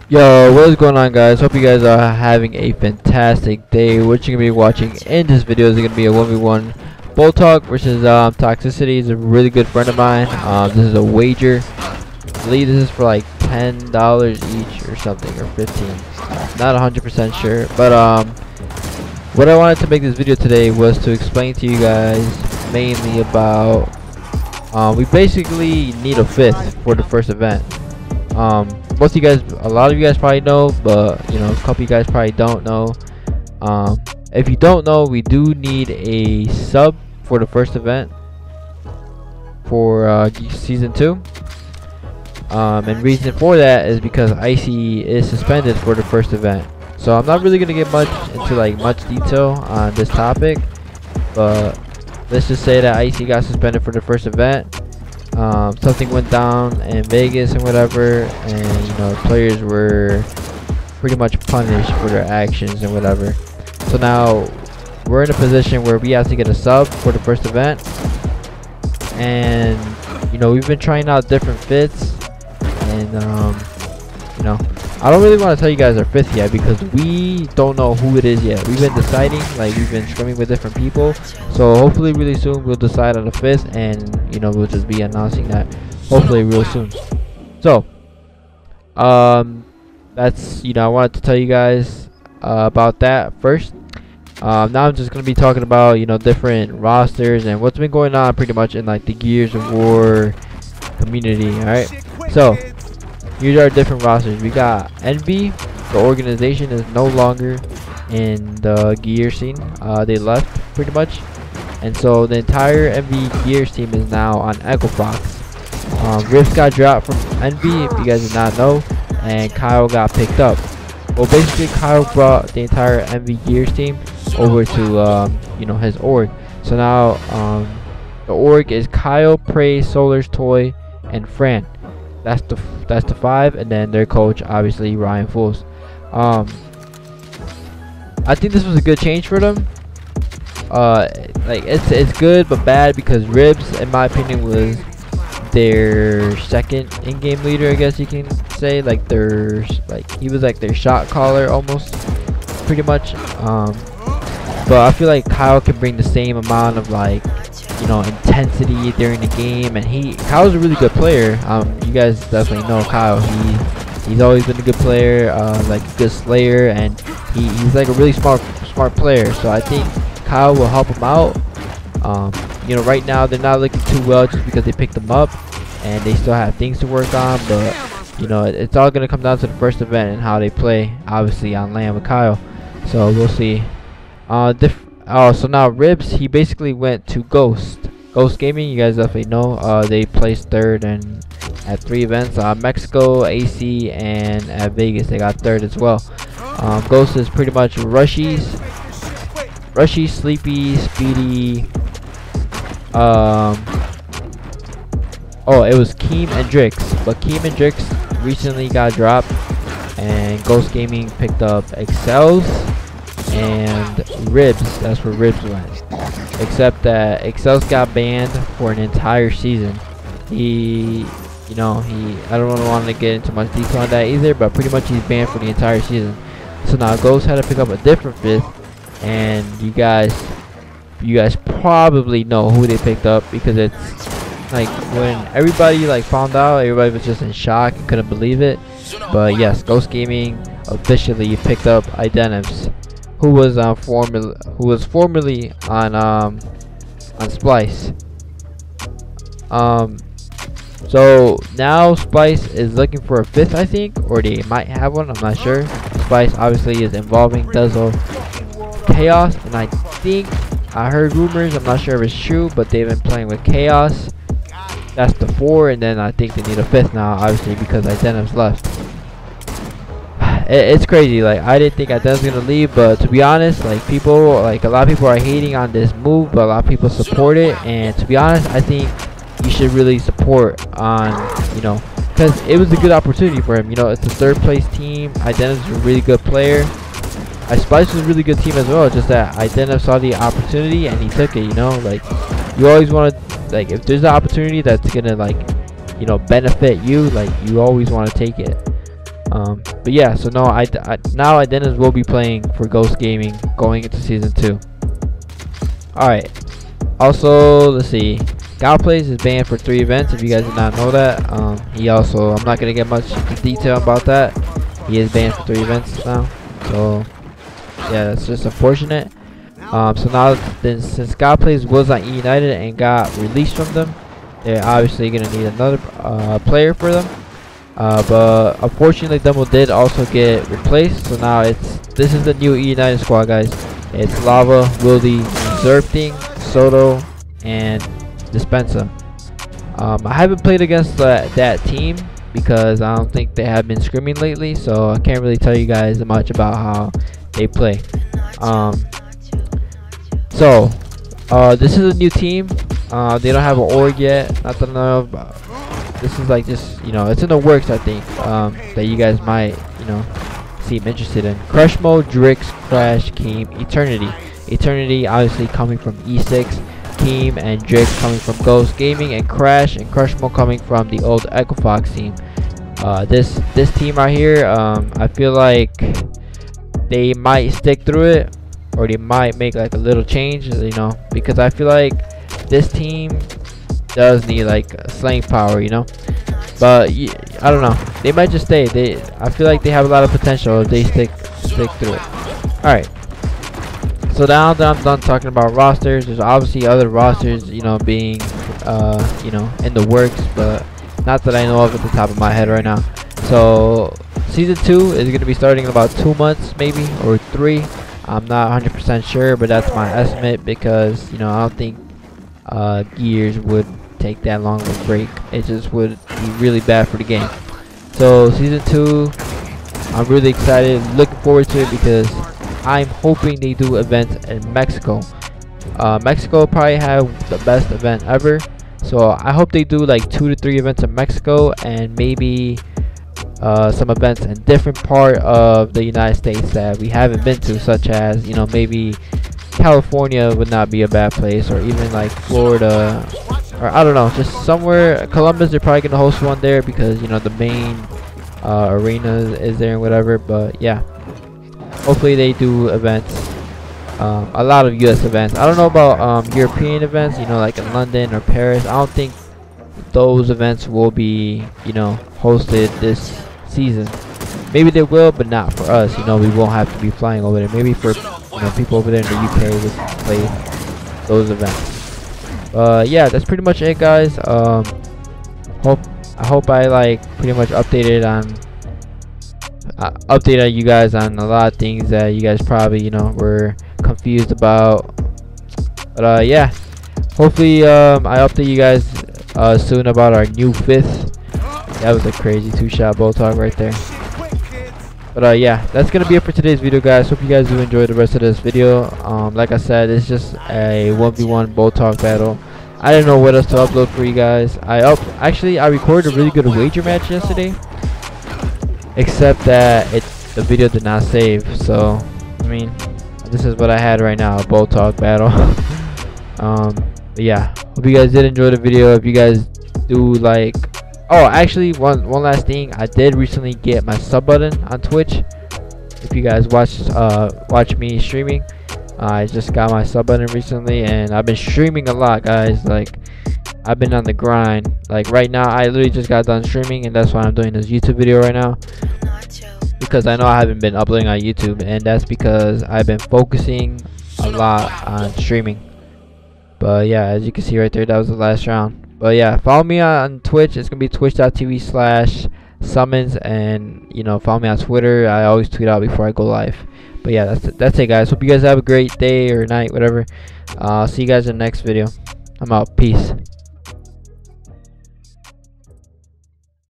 Yo, what is going on, guys? Hope you guys are having a fantastic day. What you're gonna be watching in this video is gonna be a 1v1 bull talk versus Toxicity. Is a really good friend of mine. This is a wager. I believe this is for like $10 each or something, or 15. Not 100% sure, but what I wanted to make this video today was to explain to you guys mainly about we basically need a 5th for the first event. Most of you guys, a lot of you guys probably know, but you know, a couple of you guys probably don't know. If you don't know, we do need a sub for the first event for season 2. And reason for that is because Icy is suspended for the first event. So I'm not really gonna get much into much detail on this topic, but let's just say that Icy got suspended for the first event. Something went down in Vegas and whatever, and you know, players were pretty much punished for their actions and whatever. So now we're in a position where we have to get a sub for the first event, and you know, we've been trying out different fits, and you know, I don't really want to tell you guys our 5th yet because we don't know who it is yet. We've been deciding, we've been scrimming with different people, so hopefully really soon we'll decide on the 5th, and you know, we'll just be announcing that hopefully real soon. So that's, you know, I wanted to tell you guys about that first. Now I'm just gonna be talking about, you know, different rosters and what's been going on pretty much in like the Gears of War community. All right, so here's our different rosters. We got Envy. The organization is no longer in the gear scene. They left pretty much, and so the entire Envy Gears team is now on Echo Fox. Rips got dropped from Envy, if you guys did not know, and Kyle got picked up. Well, basically Kyle brought the entire Envy Gears team over to you know, his org. So now the org is Kyle, Prey, Solar's Toy, and Fran. That's the 5, and then their coach, obviously Ryan Fools. I think this was a good change for them. It's good but bad because Ribs, in my opinion, was their second in-game leader, I guess you can say. He was like their shot caller almost, pretty much. But I feel like Kyle can bring the same amount of you know, intensity during the game, and Kyle's a really good player. You guys definitely know Kyle. He's always been a good player, like a good slayer, and he's like a really smart player. So I think Kyle will help him out. You know, right now they're not looking too well just because they picked him up, and they still have things to work on. But you know, it's all gonna come down to the first event and how they play, obviously on land with Kyle. So we'll see. So now Ribs, he basically went to Ghost Gaming. You guys definitely know. They placed 3rd and at 3 events, Mexico, AC, and at Vegas they got 3rd as well. Ghost is pretty much Rushy, Sleepy, Speedy. Oh, it was Keem and Drix, but Keem and Drix recently got dropped, and Ghost Gaming picked up Excels and Ribs. That's where Ribs went, except that Excels got banned for an entire season. You know, I don't want to get into much detail on that either, but pretty much he's banned for the entire season. So now Ghost had to pick up a different 5th, and you guys probably know who they picked up, because it's like when everybody found out, everybody was just in shock and couldn't believe it. But yes, Ghost Gaming officially picked up Identivs, who was formerly on Splice. So now Splice is looking for a 5th, I think, or they might have one, I'm not sure. Splice obviously is involving Dezo Chaos, and I think I heard rumors, I'm not sure if it's true, but they've been playing with Chaos. That's the 4, and then I think they need a 5th now, obviously, because Identiv's left. It's crazy. I didn't think Identiv's gonna leave, but to be honest, a lot of people are hating on this move, but a lot of people support it. And to be honest, I think you should really support on, you know, because it was a good opportunity for him. You know, it's a 3rd place team. Identiv's a really good player. Splice was a really good team as well, just that Identiv saw the opportunity and he took it. You know, you always want to, if there's an opportunity that's gonna you know, benefit you, you always want to take it. But yeah, so no, now Dennis will be playing for Ghost Gaming going into season 2. All right. Also, let's see. Xplosives is banned for 3 events. If you guys did not know that, he also, I'm not gonna get much into detail about that. He is banned for 3 events now. So yeah, that's just unfortunate. So now then, since Xplosives was on E United and got released from them, they're obviously gonna need another player for them. But unfortunately, Dumble did also get replaced. So now this is the new E United squad, guys. It's Lava, Wildy, Zerpting, Soto, and Dispensa. I haven't played against that team because I don't think they have been scrimming lately, so I can't really tell you guys much about how they play. So this is a new team. They don't have an org yet, not that I know of. This is like just, you know, it's in the works, I think, that you guys might, you know, seem interested in. Crush Mode, Drix, Crash, Keem, Eternity. Eternity obviously coming from E6, Keem and Drix coming from Ghost Gaming, and Crash Mode coming from the old Equifox team. This team right here, I feel like they might stick through it, or they might make like a little change, you know, because I feel like this team does need like slaying power, you know. But I don't know, they might just stay. I feel like they have a lot of potential if they stick through it. All right, so now that I'm done talking about rosters, there's obviously other rosters, you know, being you know, in the works, but not that I know of at the top of my head right now. So season 2 is going to be starting in about 2 months, maybe, or 3. I'm not 100% sure, but that's my estimate, because, you know, I don't think Gears would take that long of a break. It just would be really bad for the game. So season 2, I'm really excited, looking forward to it, because I'm hoping they do events in Mexico. Mexico probably have the best event ever, so I hope they do like 2 to 3 events in Mexico, and maybe some events in different part of the United States that we haven't been to, such as, you know, maybe California would not be a bad place, or even like Florida, or I don't know, just somewhere. Columbus, they're probably gonna host one there because, you know, the main arena is there and whatever. But yeah, hopefully they do events, a lot of US events. I don't know about European events, you know, like in London or Paris. I don't think those events will be, you know, hosted this season. Maybe they will, but not for us. You know, we won't have to be flying over there. Maybe for, you know, people over there in the UK would play those events. Yeah, that's pretty much it, guys. I hope I like pretty much updated you guys on a lot of things that you guys probably, you know, were confused about. But yeah, hopefully I update you guys soon about our new 5th. That was a crazy 2-shot bow talk right there. But yeah, that's gonna be it for today's video, guys. Hope you guys do enjoy the rest of this video. Like I said, it's just a 1v1 bow talk battle. I didn't know what else to upload for you guys. Actually I recorded a really good wager match yesterday, except that the video did not save. So I mean, this is what I had right now, a bow talk battle. But yeah, hope you guys did enjoy the video. If you guys do like, oh, actually, one last thing, I did recently get my sub button on Twitch. If you guys watch me streaming, I just got my sub button recently, and I've been streaming a lot, guys. Like, I've been on the grind. Like right now, I literally just got done streaming, and that's why I'm doing this YouTube video right now, because I know I haven't been uploading on YouTube, and that's because I've been focusing a lot on streaming. But yeah, as you can see right there, that was the last round. But yeah, follow me on Twitch. It's gonna be twitch.tv/SuMuNs, and, you know, follow me on Twitter. I always tweet out before I go live. But yeah, that's it, guys. Hope you guys have a great day or night, whatever. See you guys in the next video. I'm out. Peace.